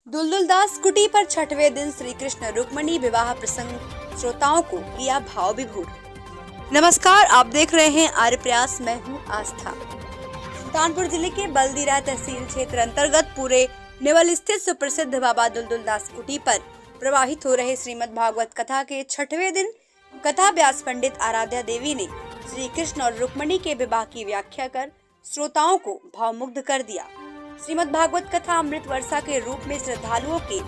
दुलदुलदास कुटी पर छठवें दिन श्री कृष्ण रुक्मणी विवाह प्रसंग श्रोताओं को किया भाव विभोर। नमस्कार, आप देख रहे हैं आर्य प्रयास। मैं हूँ आस्था। सुल्तानपुर जिले के बलदीरा तहसील क्षेत्र अंतर्गत पूरे नेवल स्थित सुप्रसिद्ध बाबा दुलदुलदास कुटी पर प्रवाहित हो रहे श्रीमद् भागवत कथा के छठवें दिन कथा व्यास पंडित आराध्या देवी ने श्री कृष्ण और रुक्मणी के विवाह की व्याख्या कर श्रोताओं को भावमुग्ध कर दिया। श्रीमद् भागवत कथा अमृत वर्षा के रूप में श्रद्धालुओं के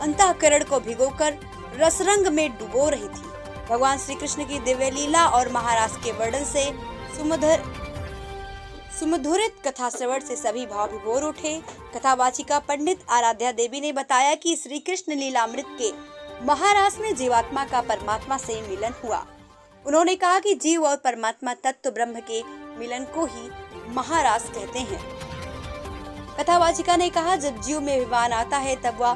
अंतःकरण को भिगोकर रसरंग में डुबो रही थी। भगवान श्री कृष्ण की दिव्य लीला और महारास के वर्णन से सुमधुरित कथा श्रवण से सभी भाव विभोर उठे। कथावाचिका पंडित आराध्या देवी ने बताया कि श्री कृष्ण लीलामृत के महारास में जीवात्मा का परमात्मा से मिलन हुआ। उन्होंने कहा कि जीव और परमात्मा तत्व ब्रह्म के मिलन को ही महारास कहते हैं। कथावाचिका ने कहा, जब जीव में अभिमान आता है तब वह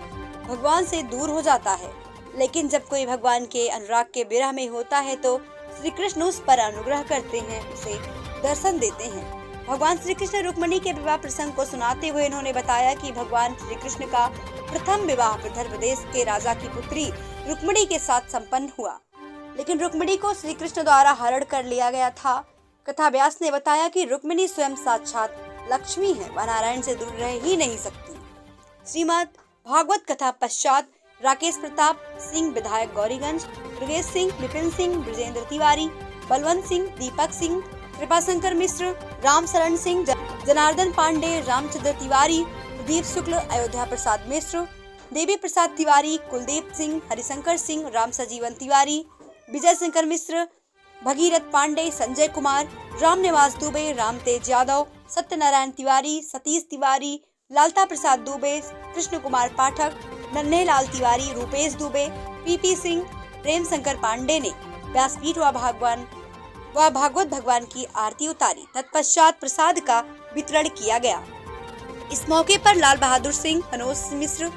भगवान से दूर हो जाता है, लेकिन जब कोई भगवान के अनुराग के विरह में होता है तो श्री कृष्ण उस पर अनुग्रह करते हैं, उसे दर्शन देते हैं। भगवान श्री कृष्ण रुक्मणी के विवाह प्रसंग को सुनाते हुए उन्होंने बताया कि भगवान श्री कृष्ण का प्रथम विवाह विदर्भ देश के राजा की पुत्री रुक्मणी के साथ संपन्न हुआ, लेकिन रुक्मणी को श्री कृष्ण द्वारा हरण कर लिया गया था। कथा व्यास ने बताया कि रुक्मणी स्वयं साक्षात लक्ष्मी है, वह नारायण से दूर रह ही नहीं सकती। श्रीमद् भागवत कथा पश्चात राकेश प्रताप सिंह विधायक गौरीगंज, दुर्गेश सिंह, विपिन सिंह, ब्रजेंद्र तिवारी, बलवंत सिंह, दीपक सिंह, कृपाशंकर मिश्र, राम शरण सिंह, जनार्दन पांडे, रामचंद्र तिवारी, प्रदीप शुक्ल, अयोध्या प्रसाद मिश्र, देवी प्रसाद तिवारी, कुलदीप सिंह, हरिशंकर सिंह, राम सजीवन तिवारी, विजय शंकर मिश्र, भगीरथ पांडे, संजय कुमार, राम निवास दुबे, राम तेज यादव, सत्यनारायण तिवारी, सतीश तिवारी, लालता प्रसाद दुबे, कृष्ण कुमार पाठक, नन्हे लाल तिवारी, रूपेश दुबे, पीपी सिंह, प्रेम शंकर पांडे ने व्यासपीठ व भागवत भगवान की आरती उतारी। तत्पश्चात प्रसाद का वितरण किया गया। इस मौके पर लाल बहादुर सिंह, मनोज मिश्र,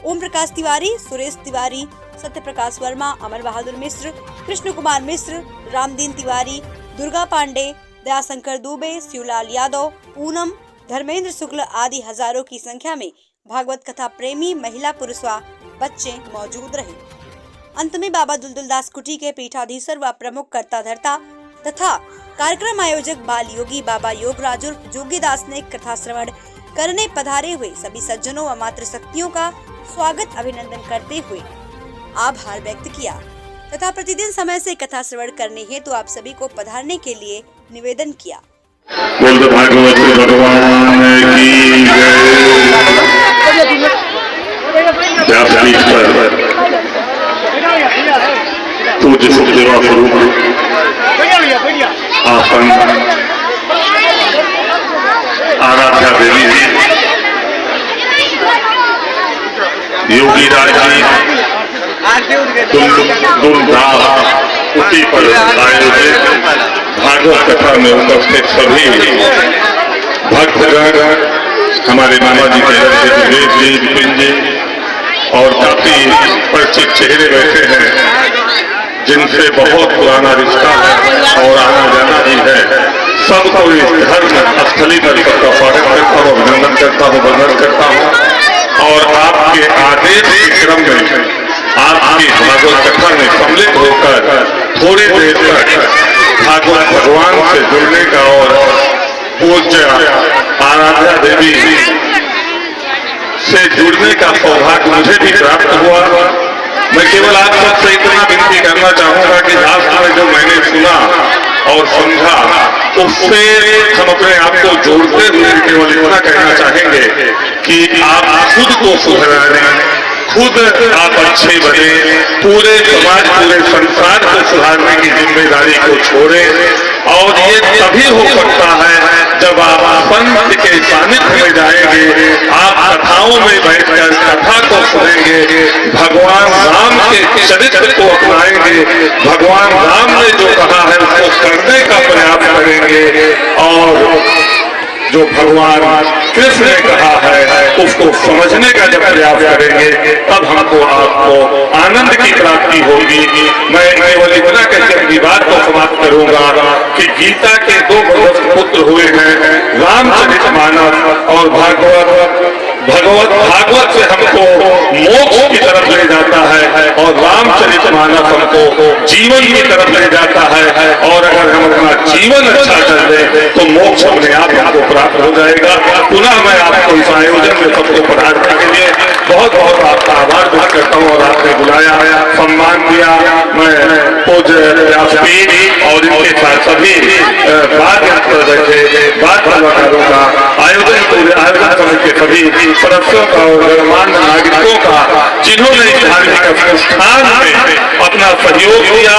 ओम प्रकाश तिवारी, सुरेश तिवारी, सत्य प्रकाश वर्मा, अमर बहादुर मिश्र, कृष्ण कुमार मिश्र, रामदीन तिवारी, दुर्गा पांडे, दयाशंकर दुबे, शिवलाल यादव, पूनम, धर्मेंद्र शुक्ल आदि हजारों की संख्या में भागवत कथा प्रेमी महिला पुरुष व बच्चे मौजूद रहे। अंत में बाबा दुलदुलदास कुटी के पीठाधीश्वर व प्रमुख कर्ता धर्ता तथा कार्यक्रम आयोजक बाल योगी बाबा योगराज उर्फ जोगीदास ने कथा श्रवण करने पधारे हुए सभी सज्जनों व मातृशक्तियों का स्वागत अभिनंदन करते हुए आभार व्यक्त किया तथा प्रतिदिन समय से कथा श्रवण करने हेतु आप सभी को पधारने के लिए निवेदन किया। भागवत भगवान की पूज्य सुखदेवा स्वरूप आसन आराध्या देवी योगी राज कुटी पर आयोजित भागवत कथा में उपस्थित सभी भक्तगण, हमारे मामा जी के सुरेश जी, विपिन जी और काफी परिचित चेहरे बैठे हैं जिनसे बहुत पुराना रिश्ता है और आना जाना भी है। सबको इस धर्म स्थली पर सबका स्वागत करता हूँ, अभिनंदन करता हूँ, वंदन करता हूँ और आपके आदेश के क्रम में आपकी भागवत कथा में सम्मिलित होकर थोड़ी देर तक भागवत भगवान से जुड़ने का और पूज्य आराध्या देवी से जुड़ने का सौभाग्य मुझे भी प्राप्त हुआ। मैं केवल आप सबसे इतना विनती करना चाहूंगा कि आज में जो मैंने सुना और समझा उससे हम अपने आप को जोड़ते हुए केवल इतना कहना चाहेंगे कि आप खुद को सुधारें, खुद आप अच्छे बने, पूरे समाज पूरे संसार को सुधारने की जिम्मेदारी को छोड़ें। और ये तभी हो सकता है जब आप संत के सानिध्य में जाएंगे, आप कथाओं में बैठकर कथा को सुनेंगे, भगवान राम के चरित्र को अपनाएंगे, भगवान राम ने जो कहा है उसको करने का प्रयास करेंगे और जो भगवान कृष्ण ने कहा है उसको समझने का जब प्रयास करेंगे तब हमको आपको आनंद की प्राप्ति होगी। मैं केवल इतना कहकर अपनी बात को समाप्त करूंगा कि गीता के दो पुत्र हुए हैं, रामचरितमानस और भागवत। भागवत से हमको मानव हमको जीवन की तरफ ले जाता है, और अगर हम अपना जीवन अच्छा कर दें तो मोक्ष अपने आप हमको प्राप्त हो जाएगा। पुनः मैं आपको इस आयोजन में सबको पधारने के लिए बहुत बहुत आपका आभार व्यक्त करता हूँ, और आपने बुलाया, सम्मान दिया। मैं पूज्य व्यासपीठ और इनके साथ सभी बात कलाकारों का, आयोजन समिति के सभी सदस्यों का और गणमान्य नागरिकों का, जिन्होंने इस धार्मिक अनुष्ठान में अपना सहयोग दिया,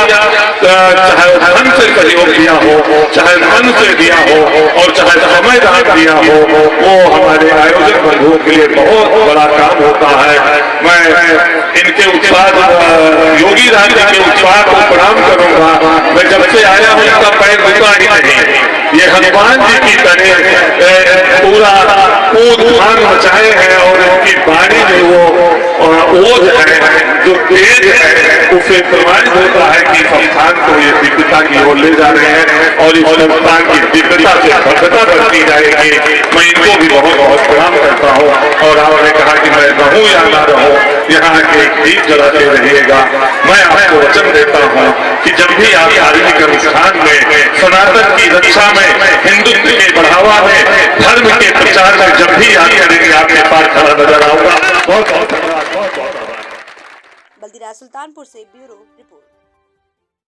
चाहे धन से सहयोग दिया हो, चाहे मन से दिया हो, और चाहे समय दान दिया हो, वो हमारे आयोजक बंधुओं के लिए बहुत बड़ा काम होता है। मैं इनके उत्साह, योगी राज जी के उत्साह को प्रणाम करूंगा। मैं जब से आया हूँ इनका पैर रुका ही नहीं। ये हनुमान जी की तरह पूरा कूद फान मचाए हैं, और इनकी वाणी में वो ओज है, जो तेज है, उसे प्रमाणित होता है कि संस्थान को ये दिव्यता की ओर ले जा रहे हैं, और इस संस्थान की दिव्यता से भव्यता बढ़ती जाएगी। मैं इनको भी बहुत बहुत प्रणाम करता हूँ, और आपने कहा कि मैं रहूं या ना रहूं, यहाँ के दीप जलाते रहिएगा। मैं आपको वचन देता हूँ कि जब भी आप धार्मिक अनुष्ठान में, सनातन की रक्षा में, हिंदुत्व के बढ़ावा में, धर्म के प्रचार में जब भी याद करेंगे, आपके पास खड़ा नजर आऊंगा। बहुत बहुत धन्यवाद। बल्दीराज सुल्तानपुर से ब्यूरो रिपोर्ट।